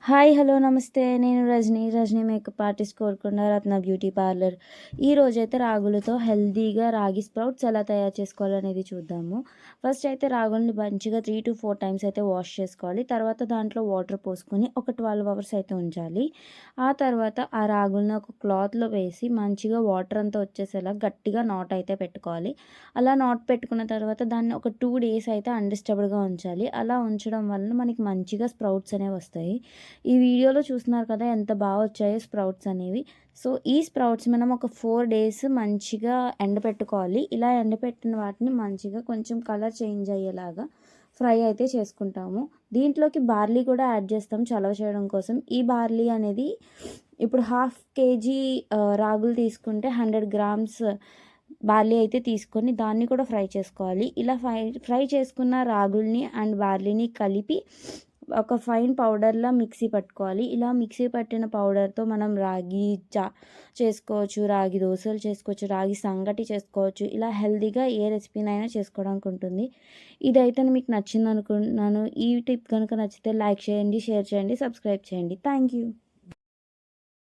Hi! Hello! నమస్తే. నేను Rajani makeup artist Korukonda రత్న beauty parlour. ఈరోజైతే రాగులతో హెల్తీగా రాగి స్ప్రౌట్స్ ఎలా తయారు చేసుకోవాలనేది చూద్దాము. ఫస్ట్ అయితే రాగుల్ని మంచిగా 3-4 టైమ్స్ అయితే వాష్ చేసుకోవాలి. తర్వాత దాంట్లో వాటర్ పోసుకొని ఒక 12 అవర్స్ అయితే ఉంచాలి. ఆ తర్వాత ఆ రాగుల్ని ఒక క్లాత్‌లో వేసి మంచిగా వాటర్ అంతా వచ్చేసేలా గట్టిగా నాట్ అయితే పెట్టుకోవాలి. అలా నాట్ పెట్టుకున్న తర్వాత దాన్ని ఒక 2 డేస్ అయితే అన్‌డిస్టర్బ్డ్‌గా ఉంచాలి. అలా ఉంచడం వలన మనకి మంచిగా స్ప్రౌట్స్ అనేవి వస్తాయి. ఈ వీడియోలో చూస్తున్నారు కదా ఎంత బాగా వచ్చాయో స్ప్రౌట్స్ అనేవి. సో, ఈ స్ప్రౌట్స్ మనం ఒక 4 డేస్ మంచిగా ఎండపెట్టుకోవాలి. ఇలా ఎండపెట్టిన వాటిని మంచిగా కొంచెం కలర్ చేంజ్ అయ్యేలాగా ఫ్రై అయితే చేసుకుంటాము. దీంట్లోకి బార్లీ కూడా యాడ్ చేస్తాం చలవ చేయడం కోసం. ఈ బార్లీ అనేది ఇప్పుడు హాఫ్ కేజీ రాగులు తీసుకుంటే 100 గ్రామ్స్ బార్లీ అయితే తీసుకొని దాన్ని కూడా ఫ్రై చేసుకోవాలి. ఇలా ఫ్రై చేసుకున్న రాగుల్ని అండ్ బార్లీని కలిపి ఒక ఫైన్ పౌడర్‌లా మిక్సీ పట్టుకోవాలి. ఇలా మిక్సీ పట్టిన పౌడర్‌తో మనం రాగి చేసుకోవచ్చు, రాగి దోసలు చేసుకోవచ్చు, రాగి సంగటి చేసుకోవచ్చు. ఇలా హెల్తీగా ఏ రెసిపీనైనా చేసుకోవడానికి ఉంటుంది. ఇదైతే మీకు నచ్చిందనుకుంటున్నాను. ఈ టిప్ కనుక నచ్చితే లైక్ చేయండి, షేర్ చేయండి, సబ్స్క్రైబ్ చేయండి. Thank you.